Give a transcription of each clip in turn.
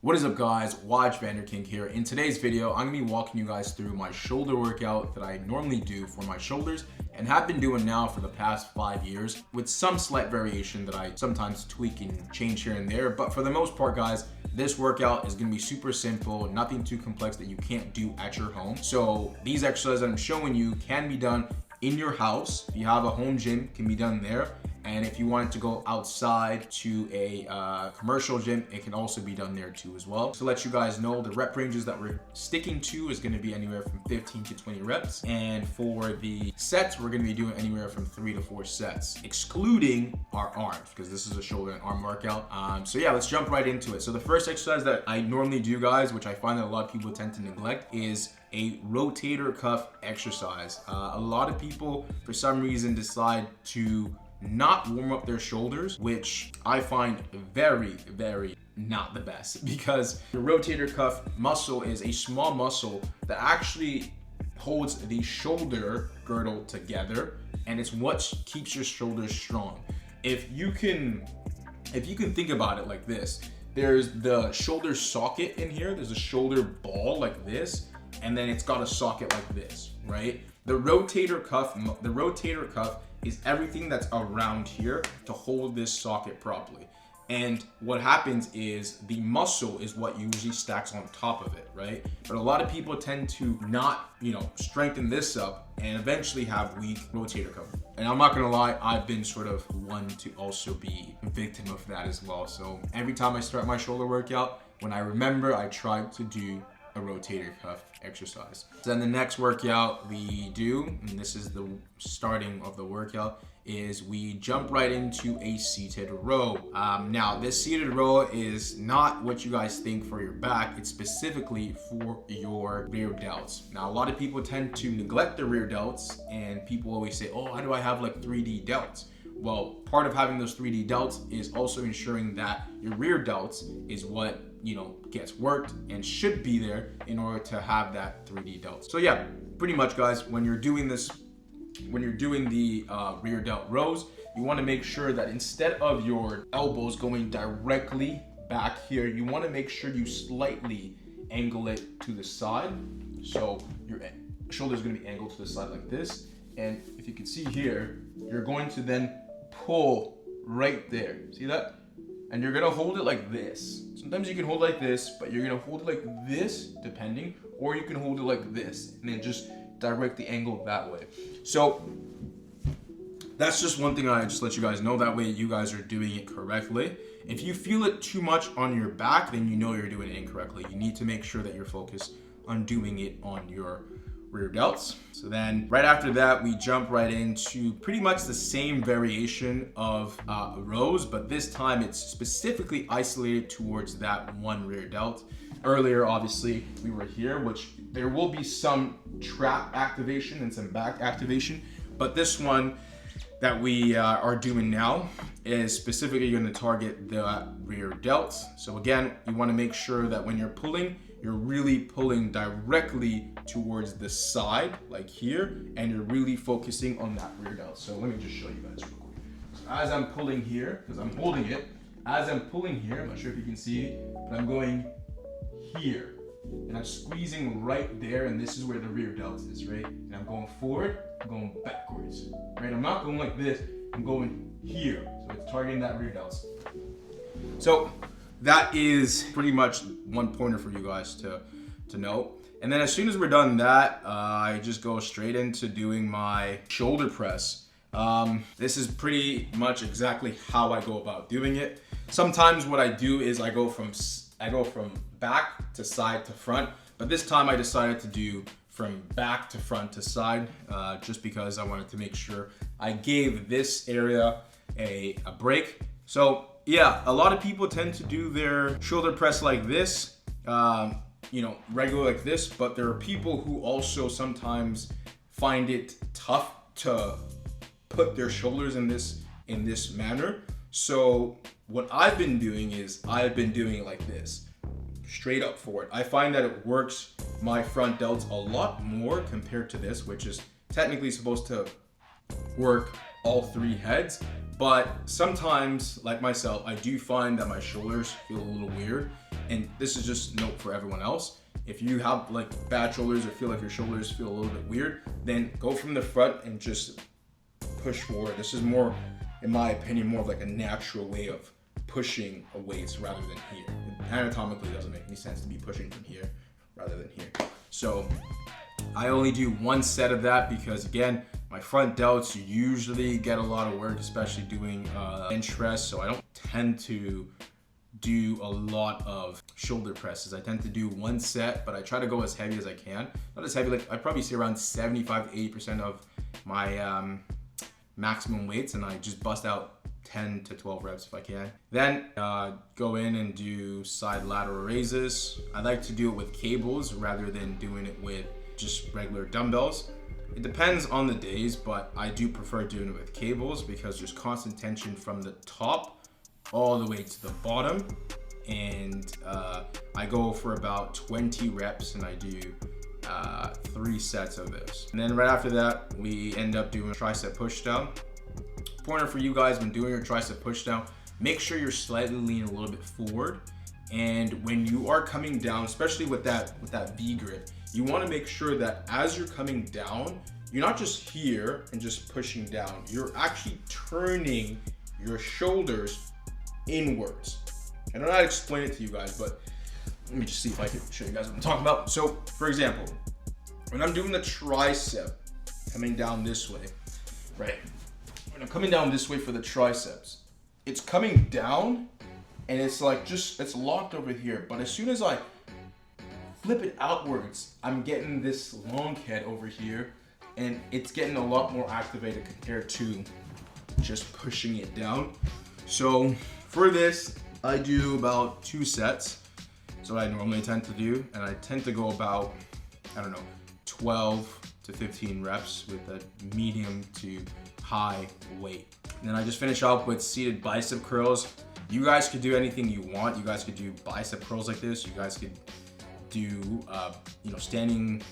What is up guys, Watch Vanderking here. In today's video, I'm gonna be walking you guys through my shoulder workout that I normally do for my shoulders and have been doing now for the past 5 years with some slight variation that I sometimes tweak and change here and there. But for the most part guys, this workout is gonna be super simple, nothing too complex that you can't do at your home. So these exercises I'm showing you can be done in your house. If you have a home gym, it can be done there. And if you wanted to go outside to a commercial gym, it can also be done there too as well. So to let you guys know, the rep ranges that we're sticking to is gonna be anywhere from 15 to 20 reps. And for the sets, we're gonna be doing anywhere from 3 to 4 sets, excluding our arms, because this is a shoulder and arm workout. So yeah, let's jump right into it. So the first exercise that I normally do guys, which I find that a lot of people tend to neglect, is a rotator cuff exercise. A lot of people, for some reason, decide to not warm up their shoulders, which I find very, very not the best, because the rotator cuff muscle is a small muscle that actually holds the shoulder girdle together, and it's what keeps your shoulders strong. If you can think about it like this, there's the shoulder socket in here, there's a shoulder ball like this, and then it's got a socket like this, right? The rotator cuff is everything that's around here to hold this socket properly. And what happens is the muscle is what usually stacks on top of it, right? But a lot of people tend to not, strengthen this up and eventually have weak rotator cuff. And I'm not gonna lie, I've been sort of one to also be a victim of that as well. So every time I start my shoulder workout, when I remember, I try to do a rotator cuff exercise. So then the next workout we do, and this is the starting of the workout, is we jump right into a seated row. Now this seated row is not what you guys think for your back, it's specifically for your rear delts. Now a lot of people tend to neglect the rear delts, and people always say, oh, how do I have like 3D delts? Well, part of having those 3D delts is also ensuring that your rear delts is what gets worked and should be there in order to have that 3D delts. So yeah, pretty much guys, when you're doing the rear delt rows, you want to make sure that instead of your elbows going directly back here, you want to make sure you slightly angle it to the side. So your shoulder is going to be angled to the side like this. And if you can see here, you're going to then pull right there. See that? And you're gonna hold it like this. Sometimes you can hold it like this, but you're gonna hold it like this, depending, or you can hold it like this, and then just direct the angle that way. So that's just one thing I just let you guys know. That way you guys are doing it correctly. If you feel it too much on your back, then you know you're doing it incorrectly. You need to make sure that you're focused on doing it on your rear delts. So then right after that, we jump right into pretty much the same variation of rows, but this time it's specifically isolated towards that one rear delt. Earlier, obviously, we were here, which there will be some trap activation and some back activation, but this one that we are doing now is specifically going to target the rear delts. So again, you want to make sure that when you're pulling, you're really pulling directly towards the side, like here, and you're really focusing on that rear delt. So let me just show you guys real quick. So as I'm pulling here, because I'm holding it, as I'm pulling here, I'm not sure if you can see, but I'm going here, and I'm squeezing right there, and this is where the rear delt is, right? And I'm going forward, I'm going backwards, right? I'm not going like this, I'm going here. So it's targeting that rear delt. So that is pretty much one pointer for you guys to know. And then as soon as we're done that, I just go straight into doing my shoulder press. This is pretty much exactly how I go about doing it. Sometimes what I do is I go from back to side to front, but this time I decided to do from back to front to side, just because I wanted to make sure I gave this area a break. So yeah, a lot of people tend to do their shoulder press like this, regular like this, but there are people who also sometimes find it tough to put their shoulders in this manner. So what I've been doing is I've been doing it like this, straight up forward. I find that it works my front delts a lot more compared to this, which is technically supposed to work all 3 heads. But sometimes, like myself, I do find that my shoulders feel a little weird. And this is just a note for everyone else. If you have like bad shoulders or feel like your shoulders feel a little bit weird, then go from the front and just push forward. This is more, in my opinion, more of like a natural way of pushing a weights rather than here. Anatomically, it doesn't make any sense to be pushing from here rather than here. So I only do 1 set of that because, again, my front delts usually get a lot of work, especially doing bench press. So I don't tend to do a lot of shoulder presses. I tend to do 1 set, but I try to go as heavy as I can. Not as heavy, like I probably say around 75 to 80% of my maximum weights, and I just bust out 10 to 12 reps if I can. Then go in and do side lateral raises. I like to do it with cables rather than doing it with just regular dumbbells. It depends on the days, but I do prefer doing it with cables because there's constant tension from the top all the way to the bottom. And I go for about 20 reps and I do 3 sets of this. And then right after that, we end up doing tricep push down. Pointer for you guys when doing your tricep push down, make sure you're slightly leaning a little bit forward. And when you are coming down, especially with that V grip, you want to make sure that as you're coming down, you're not just here and just pushing down. You're actually turning your shoulders inwards. I don't know how to explain it to you guys, but let me just see if I can show you guys what I'm talking about. So, for example, when I'm doing the tricep, coming down this way, right? When I'm coming down this way for the triceps, it's coming down and it's like it's locked over here. But as soon as I flip it outwards, I'm getting this long head over here and it's getting a lot more activated compared to just pushing it down. So for this, I do about 2 sets. So what I normally tend to do, and I tend to go about, 12 to 15 reps with a medium to high weight. And then I just finish off with seated bicep curls. You guys could do anything you want. You guys could do bicep curls like this. You guys could do, standing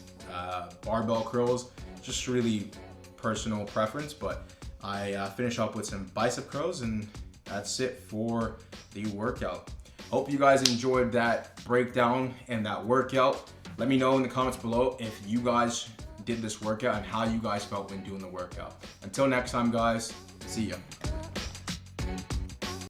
barbell curls. Just really personal preference, but I finish up with some bicep curls and that's it for the workout. Hope you guys enjoyed that breakdown and that workout. Let me know in the comments below if you guys did this workout and how you guys felt when doing the workout. Until next time, guys, see ya.